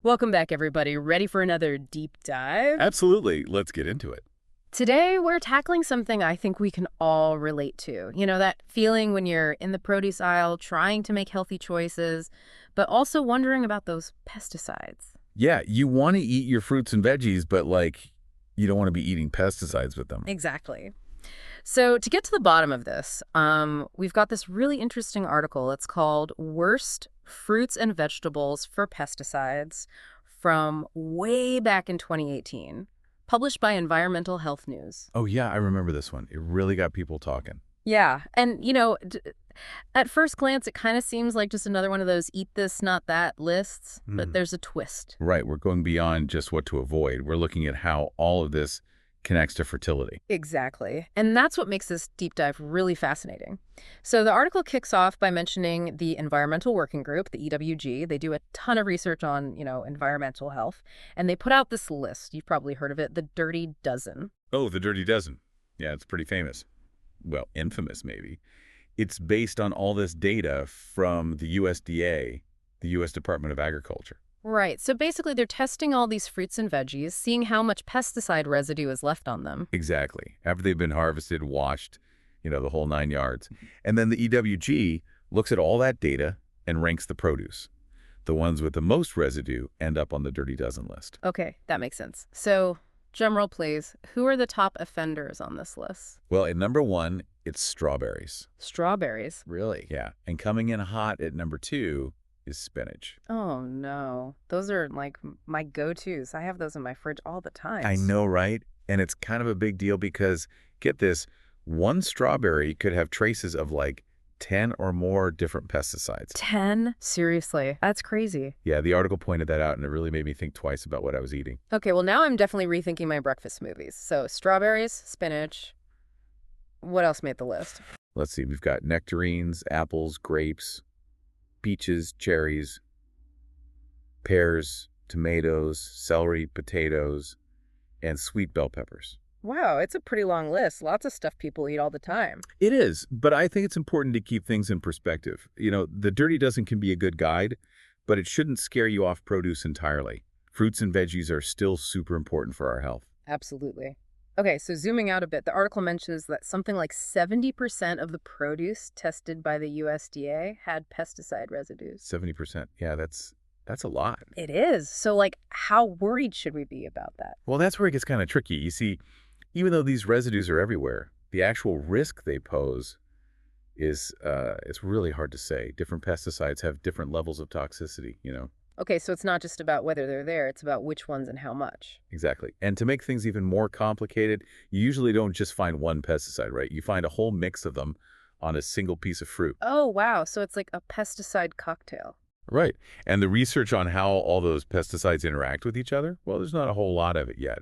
Welcome back, everybody. Ready for another deep dive? Absolutely. Let's get into it. Today, we're tackling something I think we can all relate to. You know, that feeling when you're in the produce aisle trying to make healthy choices, but also wondering about those pesticides. Yeah, you want to eat your fruits and veggies, but you don't want to be eating pesticides with them. Exactly. So to get to the bottom of this, we've got this really interesting article. It's called Worst Fruits and Vegetables for Pesticides from way back in 2018, published by Environmental Health News. Oh, yeah, I remember this one. It really got people talking. Yeah. And, at first glance, it kind of seems like just another one of those eat this, not that lists, but there's a twist. Right. We're going beyond just what to avoid. We're looking at how all of this connects to fertility. Exactly. And that's what makes this deep dive really fascinating. So the article kicks off by mentioning the Environmental Working Group, the EWG. They do a ton of research on, environmental health, and they put out this list. You've probably heard of it, the Dirty Dozen. Oh, the Dirty Dozen. Yeah, it's pretty famous. Well, infamous, maybe. It's based on all this data from the USDA, the U.S. Department of Agriculture. Right. So basically, they're testing all these fruits and veggies, seeing how much pesticide residue is left on them. Exactly. After they've been harvested, washed, the whole 9 yards. And then the EWG looks at all that data and ranks the produce. The ones with the most residue end up on the Dirty Dozen list. Okay, that makes sense. So, drum roll, please. Who are the top offenders on this list? Well, at number 1, it's strawberries. Strawberries. Really? Yeah. And coming in hot at number 2 is spinach. Oh, no. Those are like my go-tos. I have those in my fridge all the time. I know, right? And it's kind of a big deal because, get this, one strawberry could have traces of 10 or more different pesticides. 10? Seriously? That's crazy. Yeah, the article pointed that out, and it really made me think twice about what I was eating. Okay, well, now I'm definitely rethinking my breakfast smoothies. So strawberries, spinach. What else made the list? Let's see. We've got nectarines, apples, grapes, peaches, cherries, pears, tomatoes, celery, potatoes, and sweet bell peppers. Wow, it's a pretty long list. Lots of stuff people eat all the time. It is, but I think it's important to keep things in perspective. The Dirty Dozen can be a good guide, but it shouldn't scare you off produce entirely. Fruits and veggies are still super important for our health. Absolutely. Okay, so zooming out a bit, the article mentions that something like 70% of the produce tested by the USDA had pesticide residues. 70%. Yeah, that's a lot. It is. So, how worried should we be about that? Well, that's where it gets kind of tricky. You see, even though these residues are everywhere, the actual risk they pose is it's really hard to say. Different pesticides have different levels of toxicity. Okay, so it's not just about whether they're there, it's about which ones and how much. Exactly. And to make things even more complicated, you usually don't just find one pesticide, right? You find a whole mix of them on a single piece of fruit. Oh, wow. So it's like a pesticide cocktail. Right. And the research on how all those pesticides interact with each other, well, there's not a whole lot of it yet.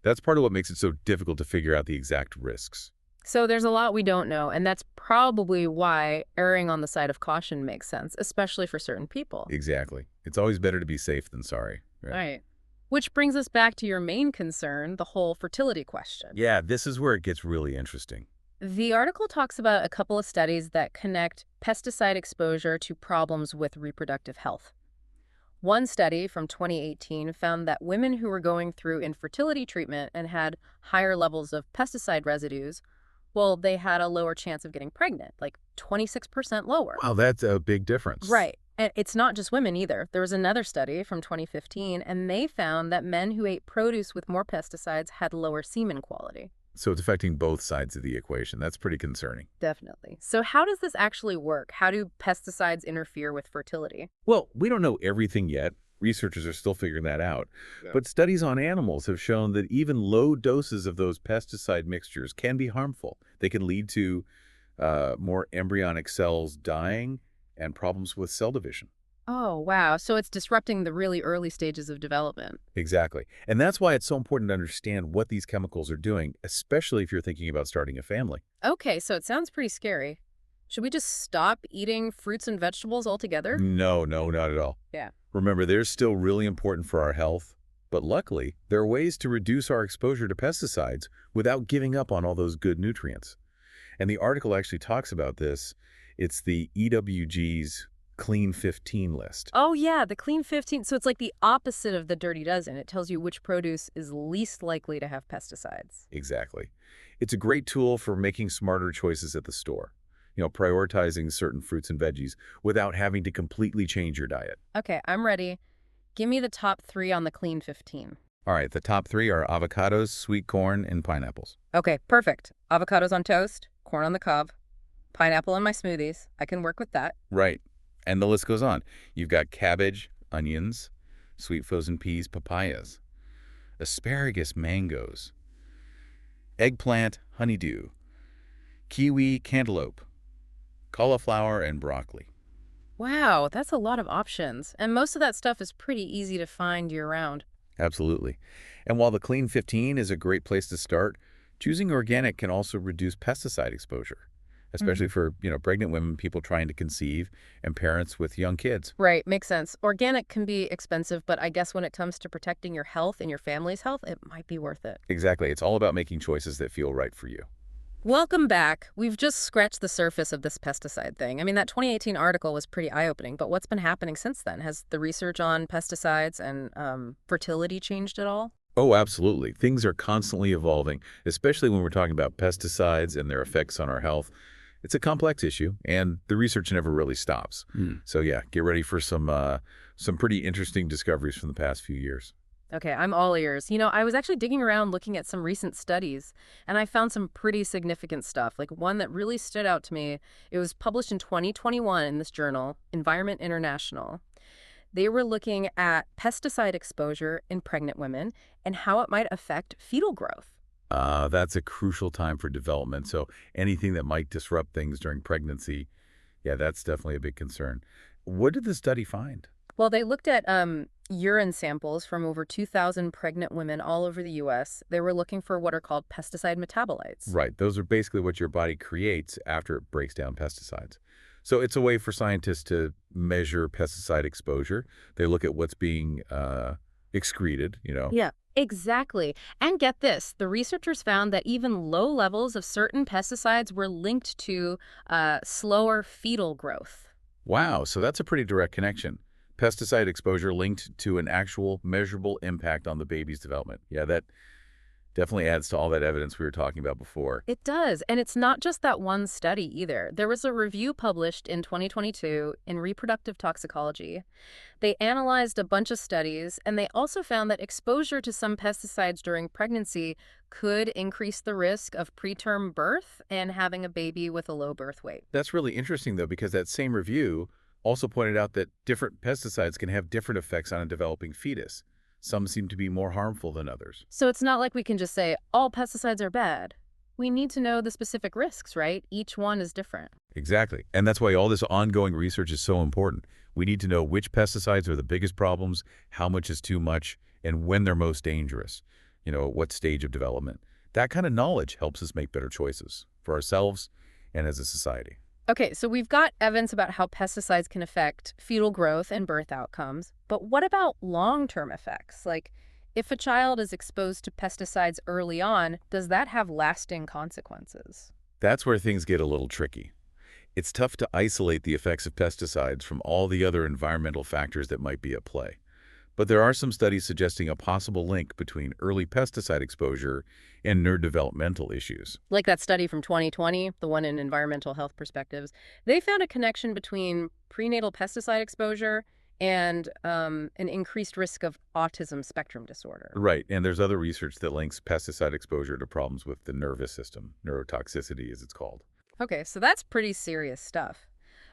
That's part of what makes it so difficult to figure out the exact risks. So there's a lot we don't know, and that's probably why erring on the side of caution makes sense, especially for certain people. Exactly. It's always better to be safe than sorry. Right. Which brings us back to your main concern, the whole fertility question. Yeah, this is where it gets really interesting. The article talks about a couple of studies that connect pesticide exposure to problems with reproductive health. One study from 2018 found that women who were going through infertility treatment and had higher levels of pesticide residues, well, they had a lower chance of getting pregnant, like 26% lower. Wow, that's a big difference. Right. And it's not just women either. There was another study from 2015, and they found that men who ate produce with more pesticides had lower semen quality. So it's affecting both sides of the equation. That's pretty concerning. Definitely. So how does this actually work? How do pesticides interfere with fertility? Well, we don't know everything yet. Researchers are still figuring that out. Yeah. But studies on animals have shown that even low doses of those pesticide mixtures can be harmful. They can lead to more embryonic cells dying and problems with cell division. Oh, wow. So it's disrupting the really early stages of development. Exactly. And that's why it's so important to understand what these chemicals are doing, especially if you're thinking about starting a family. Okay, so it sounds pretty scary. Should we just stop eating fruits and vegetables altogether? No, not at all. Yeah. Remember, they're still really important for our health, but luckily, there are ways to reduce our exposure to pesticides without giving up on all those good nutrients. And the article actually talks about this. It's the EWG's Clean 15 list. Oh, yeah, the Clean 15. So it's like the opposite of the Dirty Dozen. It tells you which produce is least likely to have pesticides. Exactly. It's a great tool for making smarter choices at the store. Prioritizing certain fruits and veggies without having to completely change your diet. Okay, I'm ready. Give me the top three on the Clean 15. All right, the top three are avocados, sweet corn, and pineapples. Okay, perfect. Avocados on toast, corn on the cob, pineapple in my smoothies. I can work with that. Right. And the list goes on. You've got cabbage, onions, sweet frozen peas, papayas, asparagus, mangoes, eggplant, honeydew, kiwi, cantaloupe, cauliflower, and broccoli. Wow, that's a lot of options. And most of that stuff is pretty easy to find year-round. Absolutely. And while the Clean 15 is a great place to start, choosing organic can also reduce pesticide exposure, especially for, pregnant women, people trying to conceive, and parents with young kids. Right, makes sense. Organic can be expensive, but I guess when it comes to protecting your health and your family's health, it might be worth it. Exactly. It's all about making choices that feel right for you. Welcome back. We've just scratched the surface of this pesticide thing. I mean, that 2018 article was pretty eye-opening, but what's been happening since then? Has the research on pesticides and fertility changed at all? Oh, absolutely. Things are constantly evolving, especially when we're talking about pesticides and their effects on our health. It's a complex issue, and the research never really stops. So yeah, get ready for some pretty interesting discoveries from the past few years. Okay, I'm all ears. I was actually digging around looking at some recent studies, and I found some pretty significant stuff. Like one that really stood out to me. It was published in 2021 in this journal, Environment International. They were looking at pesticide exposure in pregnant women and how it might affect fetal growth. That's a crucial time for development, so anything that might disrupt things during pregnancy, yeah, that's definitely a big concern. What did the study find? Well, they looked at urine samples from over 2,000 pregnant women all over the U.S. They were looking for what are called pesticide metabolites. Right, those are basically what your body creates after it breaks down pesticides. So it's a way for scientists to measure pesticide exposure. They look at what's being excreted. Yeah, exactly. And get this, the researchers found that even low levels of certain pesticides were linked to slower fetal growth. Wow, so that's a pretty direct connection. Pesticide exposure linked to an actual measurable impact on the baby's development. Yeah, that definitely adds to all that evidence we were talking about before. It does. And it's not just that one study either. There was a review published in 2022 in Reproductive Toxicology. They analyzed a bunch of studies, and they also found that exposure to some pesticides during pregnancy could increase the risk of preterm birth and having a baby with a low birth weight. That's really interesting, though, because that same review also pointed out that different pesticides can have different effects on a developing fetus. Some seem to be more harmful than others. So it's not like we can just say all pesticides are bad. We need to know the specific risks, right? Each one is different. Exactly. And that's why all this ongoing research is so important. We need to know which pesticides are the biggest problems, how much is too much, and when they're most dangerous. At what stage of development. That kind of knowledge helps us make better choices for ourselves and as a society. Okay, so we've got evidence about how pesticides can affect fetal growth and birth outcomes, but what about long-term effects? Like, if a child is exposed to pesticides early on, does that have lasting consequences? That's where things get a little tricky. It's tough to isolate the effects of pesticides from all the other environmental factors that might be at play. But there are some studies suggesting a possible link between early pesticide exposure and neurodevelopmental issues. Like that study from 2020, the one in Environmental Health Perspectives, they found a connection between prenatal pesticide exposure and an increased risk of autism spectrum disorder. Right, and there's other research that links pesticide exposure to problems with the nervous system, neurotoxicity as it's called. Okay, so that's pretty serious stuff.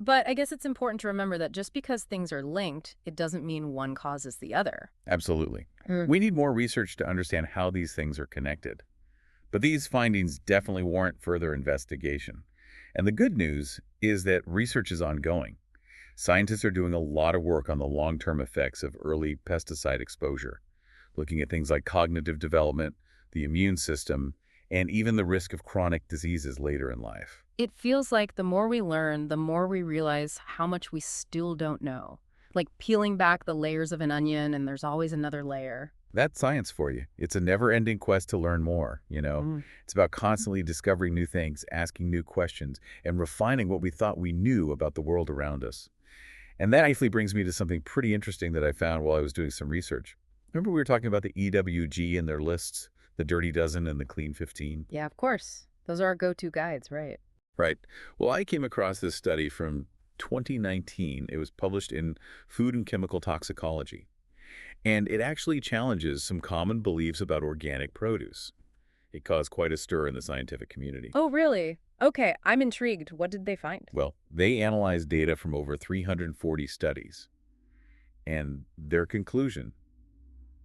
But I guess it's important to remember that just because things are linked, it doesn't mean one causes the other. Absolutely. We need more research to understand how these things are connected. But these findings definitely warrant further investigation. And the good news is that research is ongoing. Scientists are doing a lot of work on the long-term effects of early pesticide exposure, looking at things like cognitive development, the immune system, and even the risk of chronic diseases later in life. It feels like the more we learn, the more we realize how much we still don't know. Like peeling back the layers of an onion, and there's always another layer. That's science for you. It's a never-ending quest to learn more. It's about constantly discovering new things, asking new questions, and refining what we thought we knew about the world around us. And that actually brings me to something pretty interesting that I found while I was doing some research. Remember we were talking about the EWG and their lists, the Dirty Dozen and the Clean 15? Yeah, of course. Those are our go-to guides, right? Right. Well, I came across this study from 2019. It was published in Food and Chemical Toxicology, and it actually challenges some common beliefs about organic produce. It caused quite a stir in the scientific community. Oh, really? Okay, I'm intrigued. What did they find? Well, they analyzed data from over 340 studies, and their conclusion,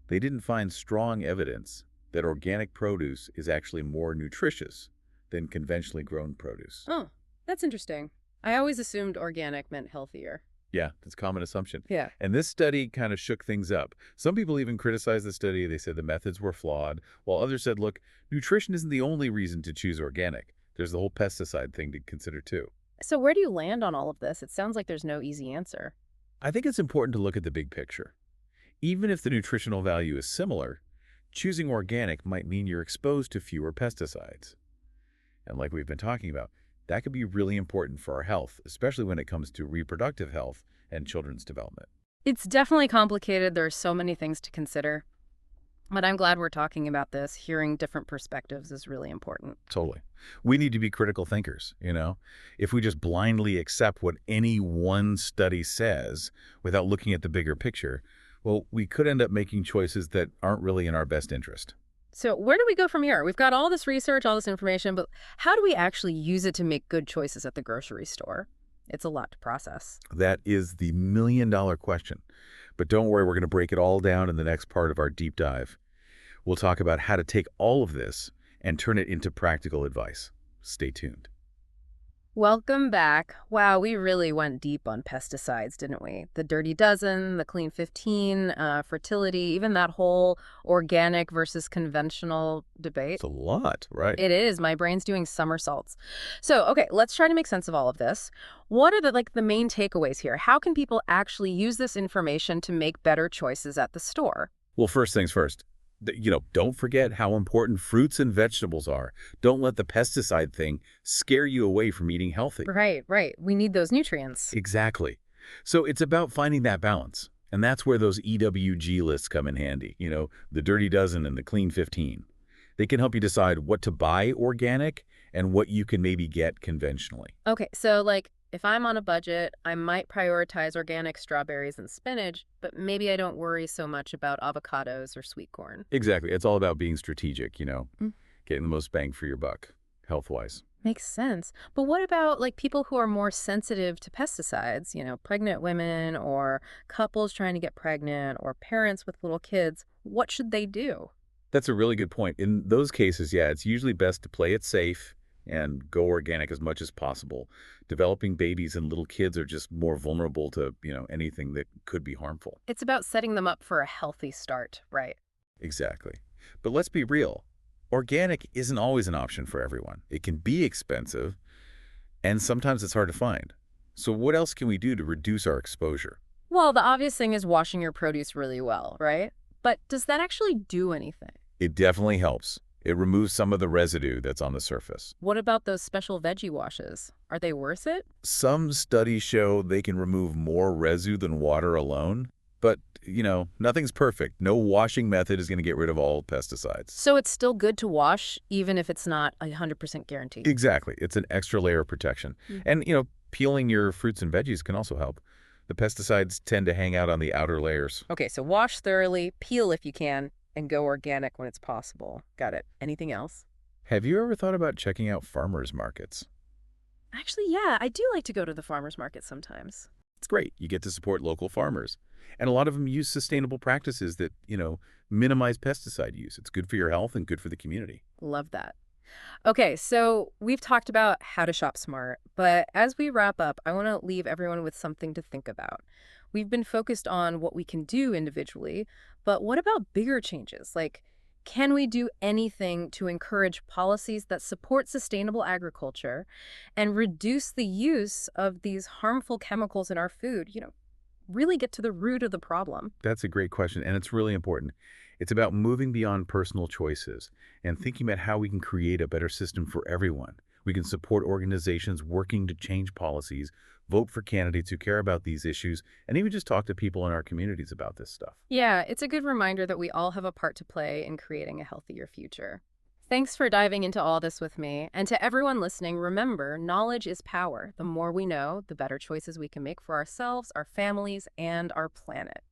they didn't find strong evidence that organic produce is actually more nutritious than conventionally grown produce. Oh, that's interesting. I always assumed organic meant healthier. Yeah, that's a common assumption. Yeah. And this study kind of shook things up. Some people even criticized the study. They said the methods were flawed, while others said, look, nutrition isn't the only reason to choose organic. There's the whole pesticide thing to consider too. So where do you land on all of this? It sounds like there's no easy answer. I think it's important to look at the big picture. Even if the nutritional value is similar, choosing organic might mean you're exposed to fewer pesticides. And like we've been talking about, that could be really important for our health, especially when it comes to reproductive health and children's development. It's definitely complicated. There are so many things to consider. But I'm glad we're talking about this. Hearing different perspectives is really important. Totally. We need to be critical thinkers, you know? If we just blindly accept what any one study says without looking at the bigger picture, well, we could end up making choices that aren't really in our best interest. So where do we go from here? We've got all this research, all this information, but how do we actually use it to make good choices at the grocery store? It's a lot to process. That is the million-dollar question. But don't worry, we're going to break it all down in the next part of our deep dive. We'll talk about how to take all of this and turn it into practical advice. Stay tuned. Welcome back. Wow, we really went deep on pesticides, didn't we? The Dirty Dozen, the Clean 15, fertility, even that whole organic versus conventional debate. It's a lot, right? It is. My brain's doing somersaults. So, okay, let's try to make sense of all of this. What are the main takeaways here? How can people actually use this information to make better choices at the store? Well, first things first. Don't forget how important fruits and vegetables are. Don't let the pesticide thing scare you away from eating healthy. Right, right. We need those nutrients. Exactly. So it's about finding that balance. And that's where those EWG lists come in handy. The Dirty Dozen and the Clean 15. They can help you decide what to buy organic and what you can maybe get conventionally. Okay, so if I'm on a budget, I might prioritize organic strawberries and spinach, but maybe I don't worry so much about avocados or sweet corn. Exactly. It's all about being strategic, Mm. getting the most bang for your buck, health-wise. Makes sense. But what about people who are more sensitive to pesticides, pregnant women or couples trying to get pregnant or parents with little kids? What should they do? That's a really good point. In those cases, yeah, it's usually best to play it safe and go organic as much as possible. Developing babies and little kids are just more vulnerable to, anything that could be harmful. It's about setting them up for a healthy start, right? Exactly. But let's be real. Organic isn't always an option for everyone. It can be expensive, and sometimes it's hard to find. So what else can we do to reduce our exposure? Well, the obvious thing is washing your produce really well, right? But does that actually do anything? It definitely helps. It removes some of the residue that's on the surface. What about those special veggie washes? Are they worth it? Some studies show they can remove more residue than water alone. But, nothing's perfect. No washing method is going to get rid of all pesticides. So it's still good to wash, even if it's not 100% guaranteed? Exactly. It's an extra layer of protection. Mm. And, peeling your fruits and veggies can also help. The pesticides tend to hang out on the outer layers. Okay, so wash thoroughly, peel if you can, and go organic when it's possible. Got it. Anything else? Have you ever thought about checking out farmers markets? Actually, yeah, I do like to go to the farmer's market sometimes. It's great. You get to support local farmers. And a lot of them use sustainable practices that, minimize pesticide use. It's good for your health and good for the community. Love that. Okay, so we've talked about how to shop smart, but as we wrap up, I want to leave everyone with something to think about. We've been focused on what we can do individually, but what about bigger changes? Can we do anything to encourage policies that support sustainable agriculture and reduce the use of these harmful chemicals in our food? Really get to the root of the problem. That's a great question, and it's really important. It's about moving beyond personal choices and thinking about how we can create a better system for everyone. We can support organizations working to change policies, vote for candidates who care about these issues, and even just talk to people in our communities about this stuff. Yeah, it's a good reminder that we all have a part to play in creating a healthier future. Thanks for diving into all this with me. And to everyone listening, remember, knowledge is power. The more we know, the better choices we can make for ourselves, our families, and our planet.